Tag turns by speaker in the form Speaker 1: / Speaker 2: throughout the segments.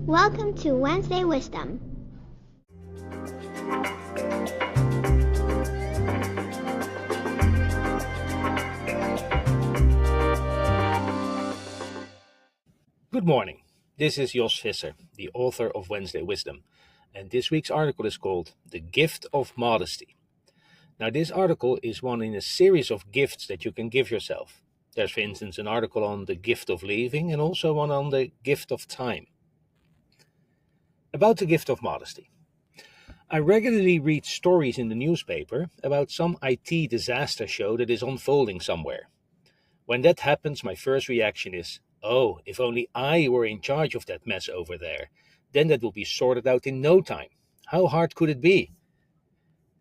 Speaker 1: Welcome to Wednesday Wisdom.
Speaker 2: Good morning. This is Jos Visser, the author of Wednesday Wisdom, and this week's article is called The Gift of Modesty. Now, this article is one in a series of gifts that you can give yourself. There's, for instance, an article on the gift of leaving and also one on the gift of time. About the gift of modesty. I regularly read stories in the newspaper about some IT disaster show that is unfolding somewhere. When that happens, my first reaction is, oh, if only I were in charge of that mess over there, then that would be sorted out in no time. How hard could it be?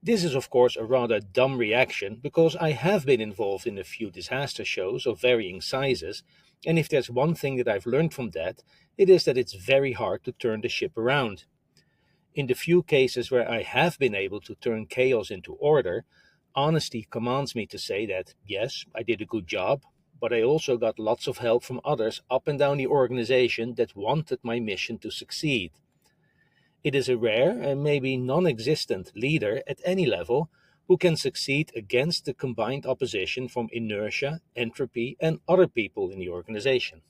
Speaker 2: This is, of course, a rather dumb reaction because I have been involved in a few disaster shows of varying sizes, and if there's one thing that I've learned from that, it is that it's very hard to turn the ship around. In the few cases where I have been able to turn chaos into order, honesty commands me to say that, yes, I did a good job, but I also got lots of help from others up and down the organization that wanted my mission to succeed. It is a rare and maybe non-existent leader at any level who can succeed against the combined opposition from inertia, entropy, and other people in the organization.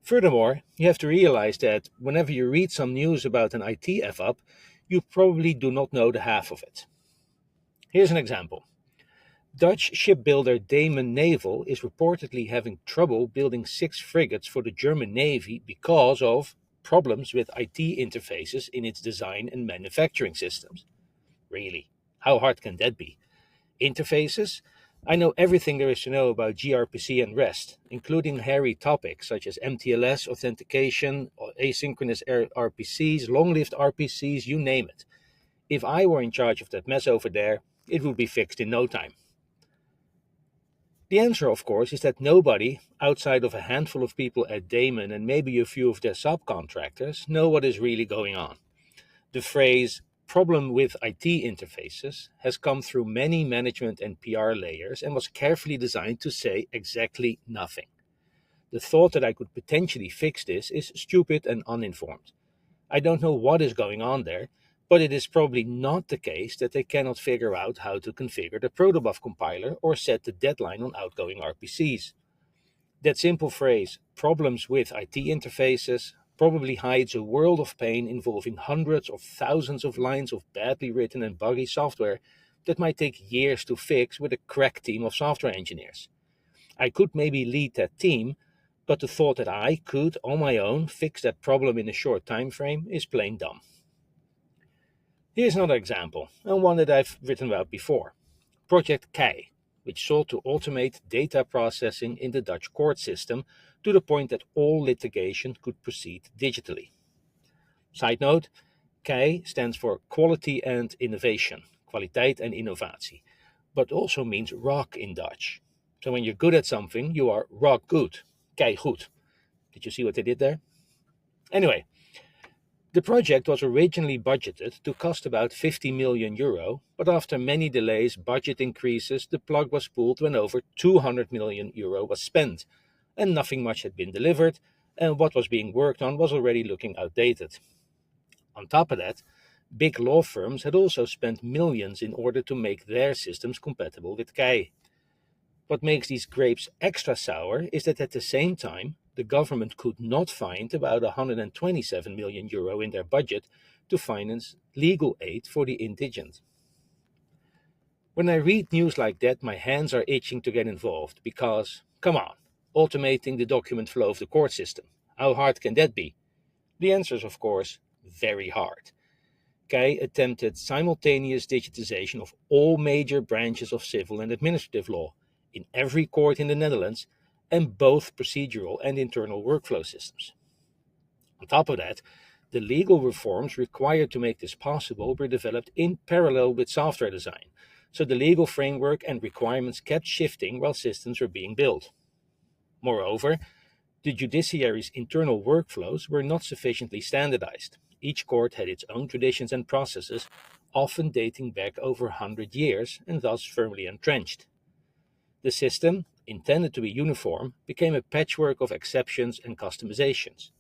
Speaker 2: Furthermore, you have to realize that whenever you read some news about an IT F-up, you probably do not know the half of it. Here's an example. Dutch shipbuilder Damen Naval is reportedly having trouble building 6 frigates for the German Navy because of problems with IT interfaces in its design and manufacturing systems. Really, how hard can that be? Interfaces? I know everything there is to know about gRPC and REST, including hairy topics such as MTLS, authentication, asynchronous RPCs, long-lived RPCs, you name it. If I were in charge of that mess over there, it would be fixed in no time. The answer, of course, is that nobody, outside of a handful of people at Damen and maybe a few of their subcontractors, know what is really going on. The phrase problem with IT interfaces has come through many management and PR layers and was carefully designed to say exactly nothing. The thought that I could potentially fix this is stupid and uninformed. I don't know what is going on there, but it is probably not the case that they cannot figure out how to configure the protobuf compiler or set the deadline on outgoing RPCs. That simple phrase, problems with IT interfaces, probably hides a world of pain involving hundreds of thousands of lines of badly written and buggy software that might take years to fix with a crack team of software engineers. I could maybe lead that team, but the thought that I could, on my own, fix that problem in a short time frame is plain dumb. Here's another example, and one that I've written about before. Project Kei, which sought to automate data processing in the Dutch court system to the point that all litigation could proceed digitally. Side note, Kei stands for Quality and Innovation, kwaliteit en innovatie, but also means rock in Dutch. So when you're good at something, you are rock good, kei goed. Did you see what they did there? Anyway, the project was originally budgeted to cost about €50 million, but after many delays, budget increases, the plug was pulled when over €200 million was spent, and nothing much had been delivered, and what was being worked on was already looking outdated. On top of that, big law firms had also spent millions in order to make their systems compatible with Kei. What makes these grapes extra sour is that at the same time, the government could not find about €127 million in their budget to finance legal aid for the indigent. When I read news like that, my hands are itching to get involved because, come on, automating the document flow of the court system, how hard can that be? The answer is, of course, very hard. Kei attempted simultaneous digitization of all major branches of civil and administrative law in every court in the Netherlands, and both procedural and internal workflow systems. On top of that, the legal reforms required to make this possible were developed in parallel with software design, so the legal framework and requirements kept shifting while systems were being built. Moreover, the judiciary's internal workflows were not sufficiently standardized. Each court had its own traditions and processes, often dating back over 100 years and thus firmly entrenched. The system, intended to be uniform, became a patchwork of exceptions and customizations.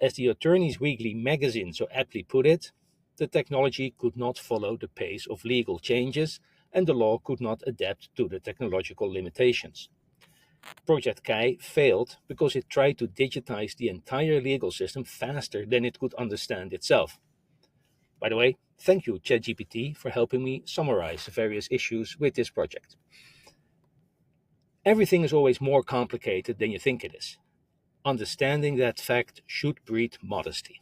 Speaker 2: As the Attorney's Weekly magazine so aptly put it, the technology could not follow the pace of legal changes, and the law could not adapt to the technological limitations. Project Kai failed because it tried to digitize the entire legal system faster than it could understand itself. By the way, thank you, ChatGPT, for helping me summarize the various issues with this project. Everything is always more complicated than you think it is. Understanding that fact should breed modesty.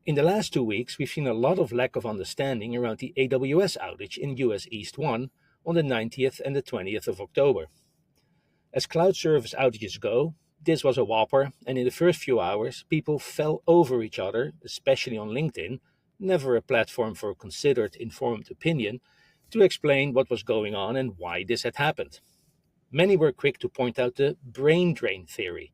Speaker 2: In the last 2 weeks, we've seen a lot of lack of understanding around the AWS outage in US East 1 on the 90th and the 20th of October. As cloud service outages go, this was a whopper, and in the first few hours, people fell over each other, especially on LinkedIn, never a platform for considered, informed opinion, to explain what was going on and why this had happened. Many were quick to point out the brain drain theory,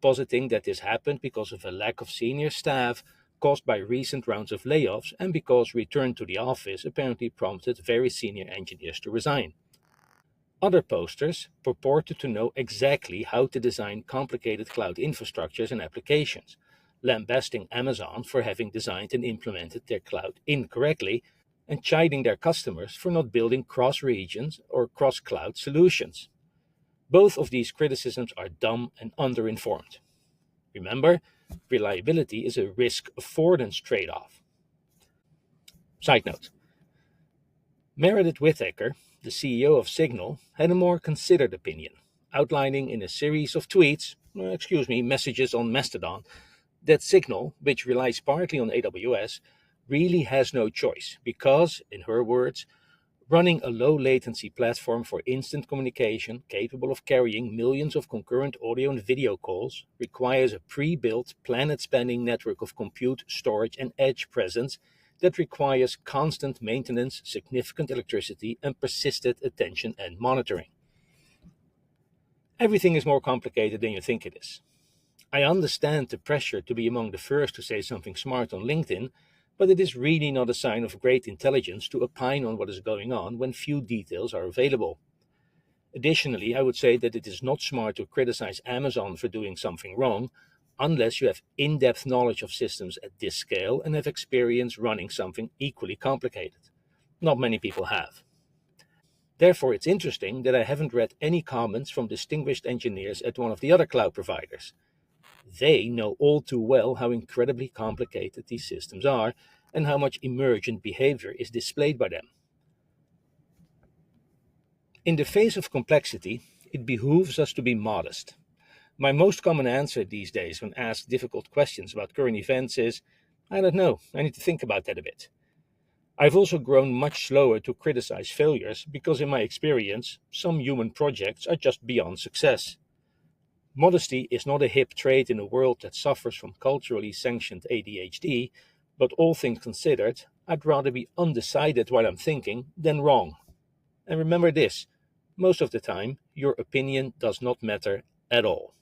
Speaker 2: positing that this happened because of a lack of senior staff caused by recent rounds of layoffs and because return to the office apparently prompted very senior engineers to resign. Other posters purported to know exactly how to design complicated cloud infrastructures and applications, lambasting Amazon for having designed and implemented their cloud incorrectly and chiding their customers for not building cross-regions or cross-cloud solutions. Both of these criticisms are dumb and underinformed. Remember, reliability is a risk-affordance trade-off. Side note: Meredith Whittaker, the CEO of Signal, had a more considered opinion, outlining in a series of messages on Mastodon, that Signal, which relies partly on AWS, really has no choice because, in her words, running a low-latency platform for instant communication capable of carrying millions of concurrent audio and video calls requires a pre-built, planet-spanning network of compute, storage, and edge presence that requires constant maintenance, significant electricity, and persistent attention and monitoring. Everything is more complicated than you think it is. I understand the pressure to be among the first to say something smart on LinkedIn, but it is really not a sign of great intelligence to opine on what is going on when few details are available. Additionally, I would say that it is not smart to criticize Amazon for doing something wrong unless you have in-depth knowledge of systems at this scale and have experience running something equally complicated. Not many people have. Therefore, it's interesting that I haven't read any comments from distinguished engineers at one of the other cloud providers. They know all too well how incredibly complicated these systems are and how much emergent behavior is displayed by them. In the face of complexity, it behooves us to be modest. My most common answer these days when asked difficult questions about current events is, I don't know, I need to think about that a bit. I've also grown much slower to criticize failures because in my experience, some human projects are just beyond success. Modesty is not a hip trait in a world that suffers from culturally sanctioned ADHD, but all things considered, I'd rather be undecided while I'm thinking than wrong. And remember this, most of the time, your opinion does not matter at all.